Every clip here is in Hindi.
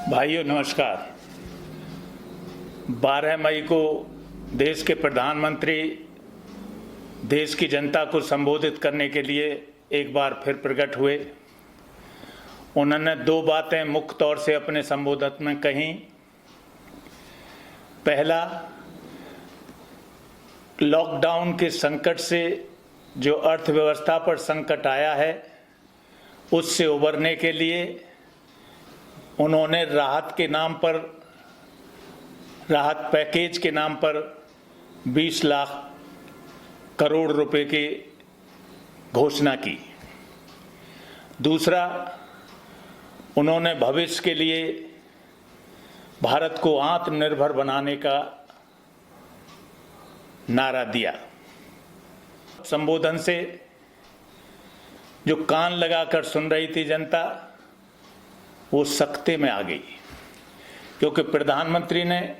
भाइयों नमस्कार। 12 मई को देश के प्रधानमंत्री देश की जनता को संबोधित करने के लिए एक बार फिर प्रकट हुए। उन्होंने दो बातें मुख्य तौर से अपने संबोधन में कहीं। पहला, लॉकडाउन के संकट से जो अर्थव्यवस्था पर संकट आया है उससे उबरने के लिए उन्होंने राहत पैकेज के नाम पर 20 लाख करोड़ रुपए की घोषणा की। दूसरा, उन्होंने भविष्य के लिए भारत को आत्मनिर्भर बनाने का नारा दिया। संबोधन से जो कान लगाकर सुन रही थी जनता वो सकते में आ गई, क्योंकि प्रधानमंत्री ने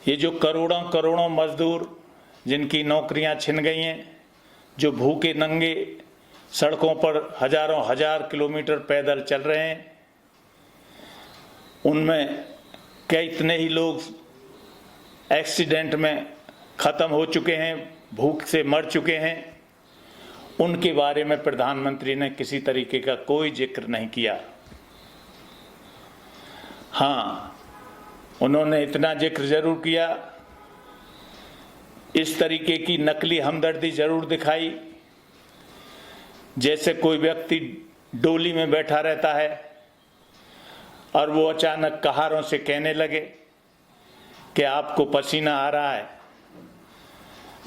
ये जो करोड़ों करोड़ों मजदूर जिनकी नौकरियां छिन गई हैं, जो भूखे नंगे सड़कों पर हजारों हजार किलोमीटर पैदल चल रहे हैं, उनमें कई इतने ही लोग एक्सीडेंट में ख़त्म हो चुके हैं, भूख से मर चुके हैं। उनके बारे में प्रधानमंत्री ने किसी तरीके का कोई जिक्र नहीं किया। हाँ, उन्होंने इतना जिक्र जरूर किया, इस तरीके की नकली हमदर्दी जरूर दिखाई, जैसे कोई व्यक्ति डोली में बैठा रहता है और वो अचानक कहारों से कहने लगे कि आपको पसीना आ रहा है,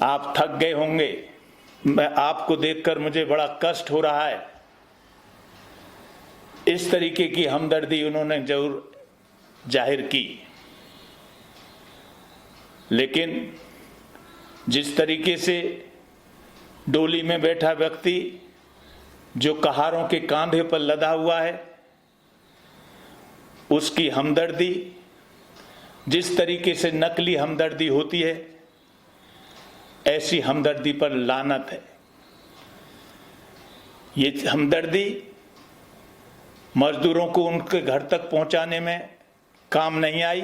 आप थक गए होंगे, मैं आपको देखकर मुझे बड़ा कष्ट हो रहा है। इस तरीके की हमदर्दी उन्होंने जरूर जाहिर की। लेकिन जिस तरीके से डोली में बैठा व्यक्ति जो कहारों के कांधे पर लदा हुआ है, उसकी हमदर्दी जिस तरीके से नकली हमदर्दी होती है, ऐसी हमदर्दी पर लानत है। ये हमदर्दी मजदूरों को उनके घर तक पहुंचाने में काम नहीं आई,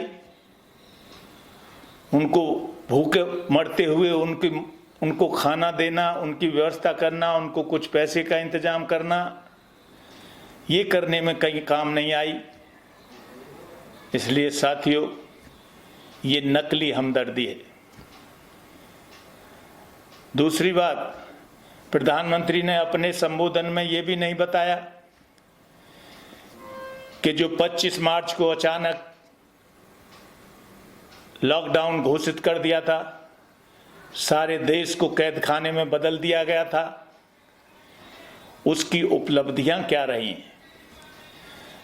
उनको भूखे मरते हुए उनको खाना देना, उनकी व्यवस्था करना, उनको कुछ पैसे का इंतजाम करना, ये करने में कहीं काम नहीं आई। इसलिए साथियों, ये नकली हमदर्दी है। दूसरी बात, प्रधानमंत्री ने अपने संबोधन में ये भी नहीं बताया कि जो 25 मार्च को अचानक लॉकडाउन घोषित कर दिया था, सारे देश को कैद खाने में बदल दिया गया था, उसकी उपलब्धियां क्या रही।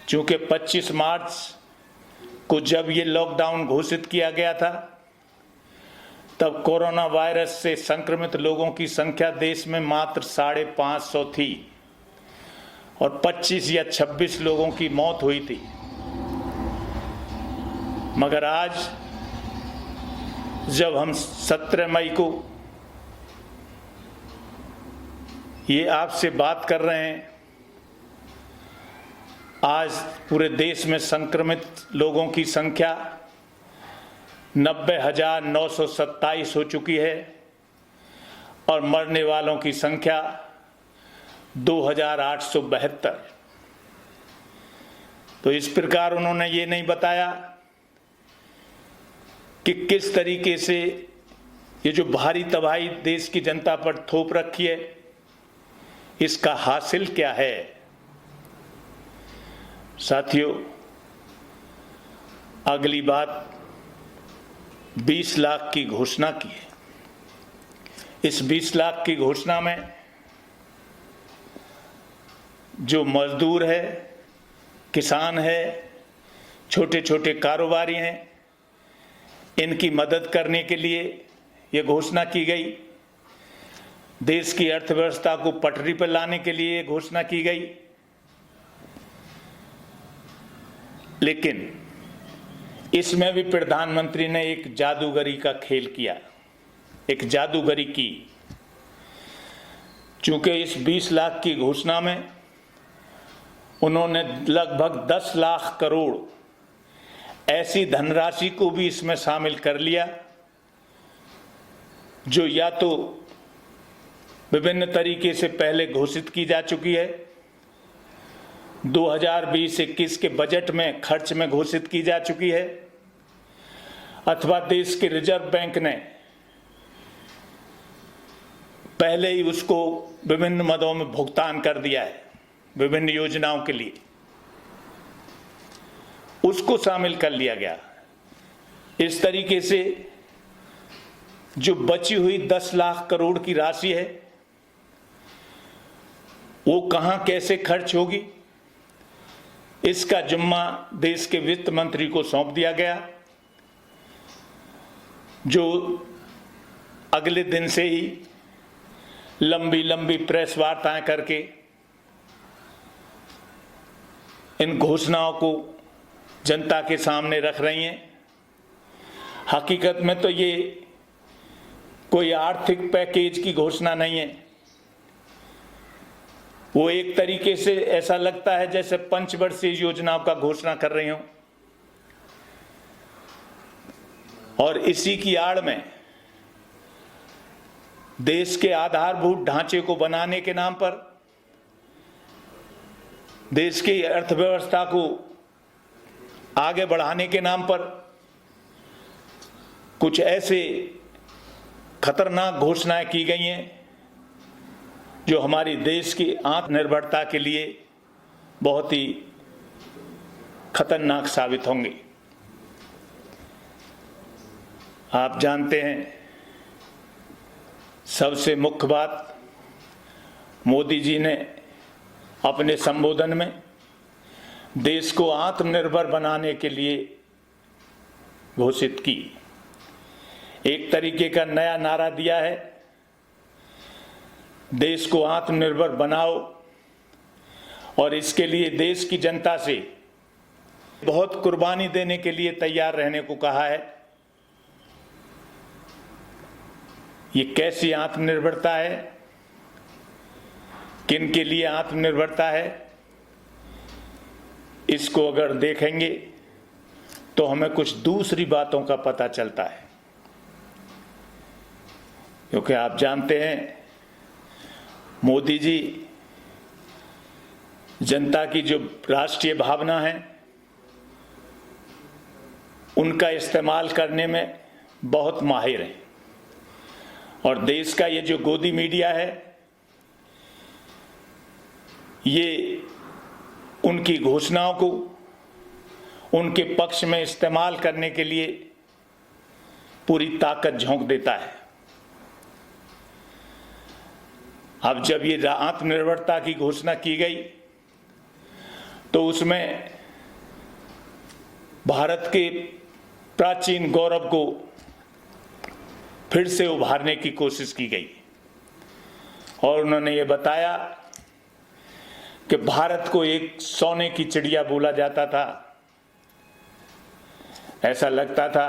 चूंकि 25 मार्च को जब ये लॉकडाउन घोषित किया गया था, तब कोरोना वायरस से संक्रमित लोगों की संख्या देश में मात्र 550 थी और 25 या 26 लोगों की मौत हुई थी। मगर आज जब हम 17 मई को ये आपसे बात कर रहे हैं, आज पूरे देश में संक्रमित लोगों की संख्या 90,927 हो चुकी है और मरने वालों की संख्या 2,872। तो इस प्रकार उन्होंने ये नहीं बताया कि किस तरीके से ये जो भारी तबाही देश की जनता पर थोप रखी है, इसका हासिल क्या है। साथियों, अगली बात 20 लाख की घोषणा की है। इस 20 लाख की घोषणा में जो मजदूर है, किसान है, छोटे छोटे कारोबारी हैं, इनकी मदद करने के लिए ये घोषणा की गई। देश की अर्थव्यवस्था को पटरी पर लाने के लिए ये घोषणा की गई। लेकिन इसमें भी प्रधानमंत्री ने एक जादूगरी का खेल किया, एक जादूगरी की। चूंकि इस 20 लाख की घोषणा में उन्होंने लगभग 10 लाख करोड़ ऐसी धनराशि को भी इसमें शामिल कर लिया जो या तो विभिन्न तरीके से पहले घोषित की जा चुकी है, 2020-21 के बजट में खर्च में घोषित की जा चुकी है, अथवा देश के रिजर्व बैंक ने पहले ही उसको विभिन्न मदों में भुगतान कर दिया है विभिन्न योजनाओं के लिए, उसको शामिल कर लिया गया। इस तरीके से जो बची हुई 10 लाख करोड़ की राशि है वो कहां कैसे खर्च होगी, इसका जिम्मा देश के वित्त मंत्री को सौंप दिया गया, जो अगले दिन से ही लंबी लंबी प्रेस वार्ताएं करके इन घोषणाओं को जनता के सामने रख रही हैं। हकीकत में तो ये कोई आर्थिक पैकेज की घोषणा नहीं है, वो एक तरीके से ऐसा लगता है जैसे पंचवर्षीय योजनाओं का घोषणा कर रही हूं। और इसी की आड़ में देश के आधारभूत ढांचे को बनाने के नाम पर, देश की अर्थव्यवस्था को आगे बढ़ाने के नाम पर कुछ ऐसे खतरनाक घोषणाएं की गई हैं जो हमारी देश की आत्मनिर्भरता के लिए बहुत ही खतरनाक साबित होंगी। आप जानते हैं, सबसे मुख्य बात मोदी जी ने अपने संबोधन में देश को आत्मनिर्भर बनाने के लिए घोषित की। एक तरीके का नया नारा दिया है, देश को आत्मनिर्भर बनाओ, और इसके लिए देश की जनता से बहुत कुर्बानी देने के लिए तैयार रहने को कहा है। ये कैसी आत्मनिर्भरता है, किन के लिए आत्मनिर्भरता है, इसको अगर देखेंगे तो हमें कुछ दूसरी बातों का पता चलता है। क्योंकि आप जानते हैं, मोदी जी जनता की जो राष्ट्रीय भावना है उनका इस्तेमाल करने में बहुत माहिर हैं, और देश का ये जो गोदी मीडिया है ये उनकी घोषणाओं को उनके पक्ष में इस्तेमाल करने के लिए पूरी ताकत झोंक देता है। अब जब ये आत्मनिर्भरता की घोषणा की गई तो उसमें भारत के प्राचीन गौरव को फिर से उभारने की कोशिश की गई, और उन्होंने ये बताया कि भारत को एक सोने की चिड़िया बोला जाता था। ऐसा लगता था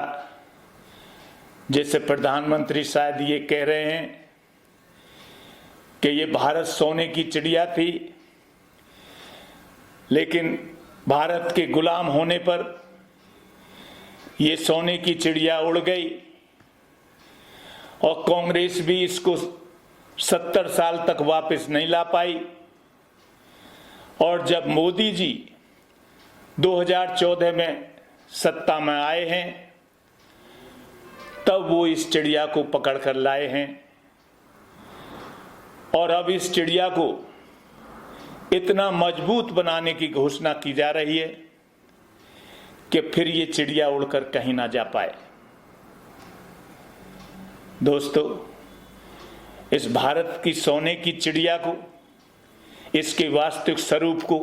जैसे प्रधानमंत्री शायद ये कह रहे हैं कि ये भारत सोने की चिड़िया थी, लेकिन भारत के गुलाम होने पर ये सोने की चिड़िया उड़ गई, और कांग्रेस भी इसको 70 साल तक वापस नहीं ला पाई। और जब मोदी जी 2014 में सत्ता में आए हैं तब वो इस चिड़िया को पकड़ कर लाए हैं, और अब इस चिड़िया को इतना मजबूत बनाने की घोषणा की जा रही है कि फिर ये चिड़िया उड़कर कहीं ना जा पाए। दोस्तों, इस भारत की सोने की चिड़िया को, इसके वास्तविक स्वरूप को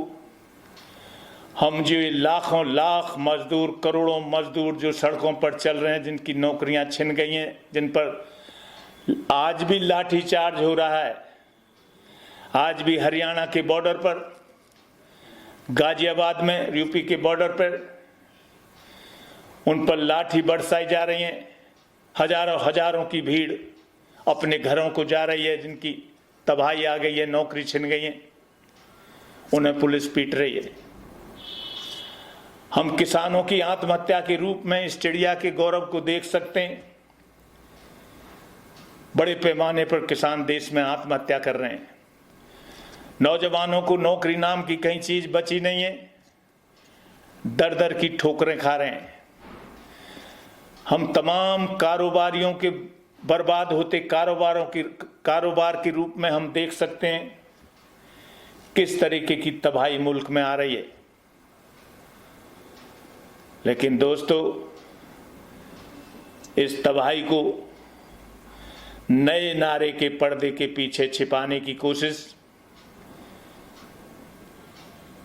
हम जो लाखों लाख मजदूर, करोड़ों मजदूर जो सड़कों पर चल रहे हैं, जिनकी नौकरियां छिन गई हैं, जिन पर आज भी लाठीचार्ज हो रहा है, आज भी हरियाणा के बॉर्डर पर, गाजियाबाद में यूपी के बॉर्डर पर उन पर लाठी बरसाई जा रही हैं, हजारों हजारों की भीड़ अपने घरों को जा रही है, जिनकी तबाही आ गई है, नौकरी छिन गई है, उन्हें पुलिस पीट रही है। हम किसानों की आत्महत्या के रूप में इस चिड़िया के गौरव को देख सकते हैं। बड़े पैमाने पर किसान देश में आत्महत्या कर रहे हैं। नौजवानों को नौकरी नाम की कहीं चीज बची नहीं है, दर दर की ठोकरें खा रहे हैं। हम तमाम कारोबारियों के बर्बाद होते कारोबार के रूप में हम देख सकते हैं किस तरीके की तबाही मुल्क में आ रही है। लेकिन दोस्तों, इस तबाही को नए नारे के पर्दे के पीछे छिपाने की कोशिश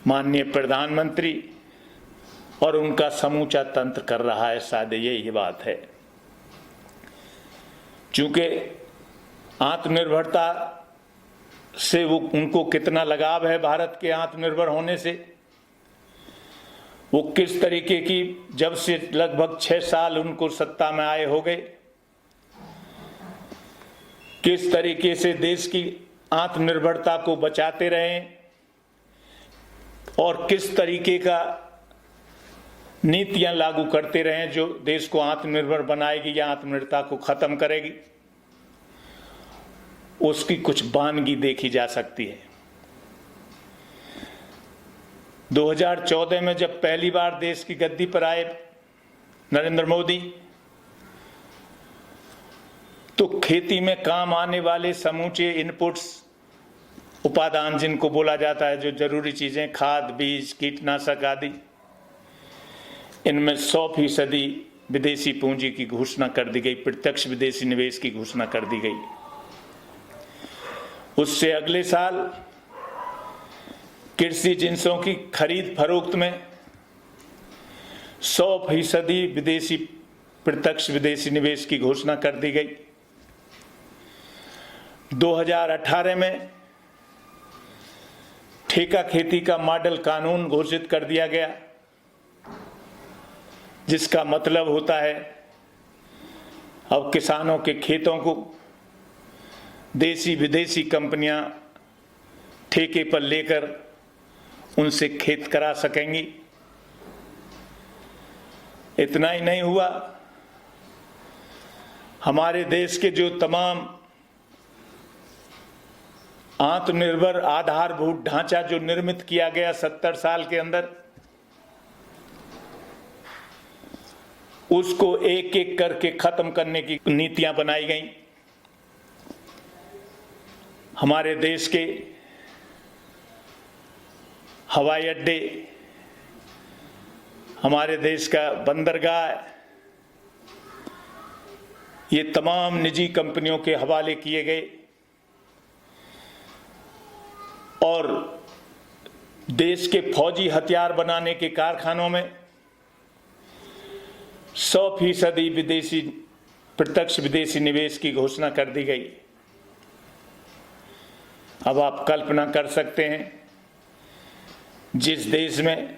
माननीय प्रधानमंत्री और उनका समूचा तंत्र कर रहा है। शायद यही बात है। चूंकि आत्मनिर्भरता से उनको कितना लगाव है, भारत के आत्मनिर्भर होने से, वो किस तरीके की, जब से लगभग 6 साल उनको सत्ता में आए हो गए, किस तरीके से देश की आत्मनिर्भरता को बचाते रहे और किस तरीके का नीतियां लागू करते रहे जो देश को आत्मनिर्भर बनाएगी या आत्मनिर्भरता को खत्म करेगी, उसकी कुछ बानगी देखी जा सकती है। 2014 में जब पहली बार देश की गद्दी पर आए नरेंद्र मोदी, तो खेती में काम आने वाले समूचे इनपुट्स, उपादान जिनको बोला जाता है, जो जरूरी चीजें, खाद, बीज, कीटनाशक आदि, इनमें 100% विदेशी पूंजी की घोषणा कर दी गई, प्रत्यक्ष विदेशी निवेश की घोषणा कर दी गई। उससे अगले साल कृषि जिंसों की खरीद फरोख्त में 100% विदेशी प्रत्यक्ष विदेशी निवेश की घोषणा कर दी गई। 2018 में ठेका खेती का मॉडल कानून घोषित कर दिया गया, जिसका मतलब होता है अब किसानों के खेतों को देसी विदेशी कंपनियां ठेके पर लेकर उनसे खेत करा सकेंगी। इतना ही नहीं हुआ, हमारे देश के जो तमाम आत्मनिर्भर आधारभूत ढांचा जो निर्मित किया गया 70 साल के अंदर, उसको एक एक करके खत्म करने की नीतियां बनाई गई। हमारे देश के हवाई अड्डे, हमारे देश का बंदरगाह, ये तमाम निजी कंपनियों के हवाले किए गए और देश के फौजी हथियार बनाने के कारखानों में 100% विदेशी प्रत्यक्ष विदेशी निवेश की घोषणा कर दी गई। अब आप कल्पना कर सकते हैं, जिस देश में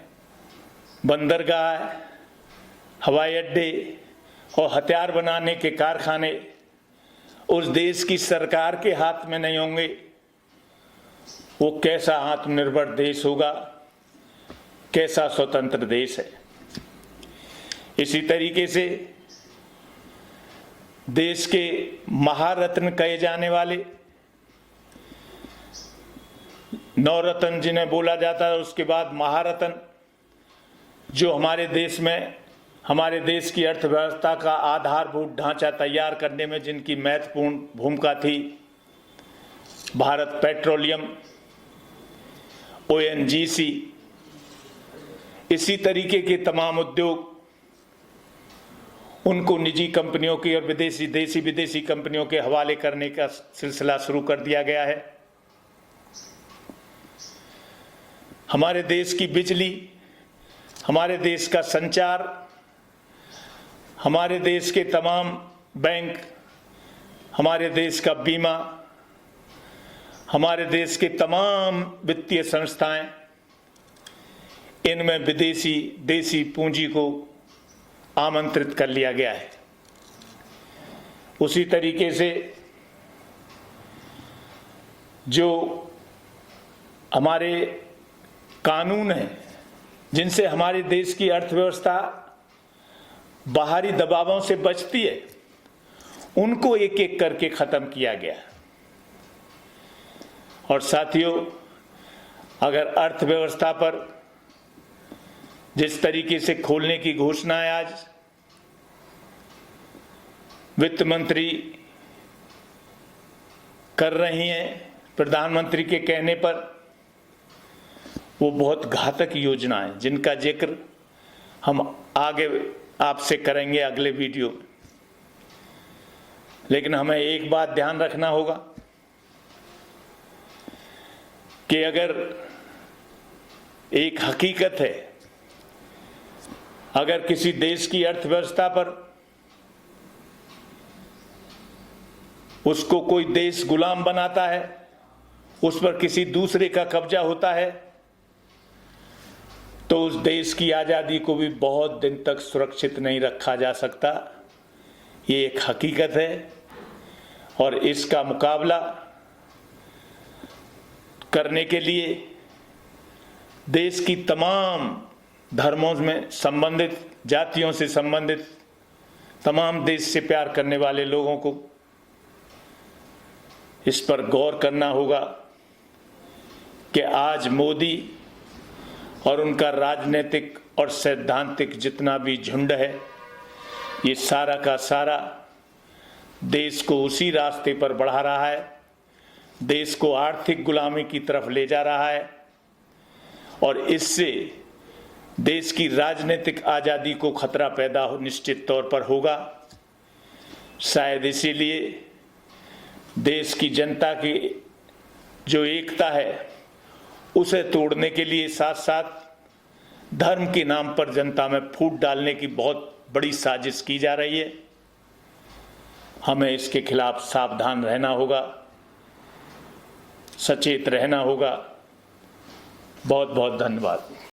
बंदरगाह, हवाई अड्डे और हथियार बनाने के कारखाने उस देश की सरकार के हाथ में नहीं होंगे, वो कैसा आत्मनिर्भर देश होगा, कैसा स्वतंत्र देश है। इसी तरीके से देश के महारत्न कहे जाने वाले, 9 रत्न जिन्हें बोला जाता है, उसके बाद महारत्न, जो हमारे देश में, हमारे देश की अर्थव्यवस्था का आधारभूत ढांचा तैयार करने में जिनकी महत्वपूर्ण भूमिका थी, भारत पेट्रोलियम, ONGC, इसी तरीके के तमाम उद्योग, उनको निजी कंपनियों की और देसी विदेशी कंपनियों के हवाले करने का सिलसिला शुरू कर दिया गया है। हमारे देश की बिजली, हमारे देश का संचार, हमारे देश के तमाम बैंक, हमारे देश का बीमा, हमारे देश के तमाम वित्तीय संस्थाएं, इनमें देसी पूंजी को आमंत्रित कर लिया गया है। उसी तरीके से जो हमारे कानून हैं जिनसे हमारे देश की अर्थव्यवस्था बाहरी दबावों से बचती है, उनको एक एक करके खत्म किया गया। और साथियों, अगर अर्थव्यवस्था पर जिस तरीके से खोलने की घोषणा है आज वित्त मंत्री कर रही हैं प्रधानमंत्री के कहने पर, वो बहुत घातक योजना है जिनका जिक्र हम आगे आपसे करेंगे अगले वीडियो में। लेकिन हमें एक बात ध्यान रखना होगा कि अगर एक हकीकत है, अगर किसी देश की अर्थव्यवस्था पर उसको कोई देश गुलाम बनाता है, उस पर किसी दूसरे का कब्जा होता है, तो उस देश की आज़ादी को भी बहुत दिन तक सुरक्षित नहीं रखा जा सकता। ये एक हकीकत है और इसका मुकाबला करने के लिए देश की तमाम धर्मों में संबंधित, जातियों से संबंधित तमाम देश से प्यार करने वाले लोगों को इस पर गौर करना होगा कि आज मोदी और उनका राजनीतिक और सैद्धांतिक जितना भी झुंड है, ये सारा का सारा देश को उसी रास्ते पर बढ़ा रहा है, देश को आर्थिक गुलामी की तरफ ले जा रहा है और इससे देश की राजनीतिक आज़ादी को खतरा पैदा हो निश्चित तौर पर होगा। शायद इसीलिए देश की जनता की जो एकता है उसे तोड़ने के लिए साथ साथ धर्म के नाम पर जनता में फूट डालने की बहुत बड़ी साजिश की जा रही है। हमें इसके खिलाफ सावधान रहना होगा, सचेत रहना होगा। बहुत बहुत धन्यवाद।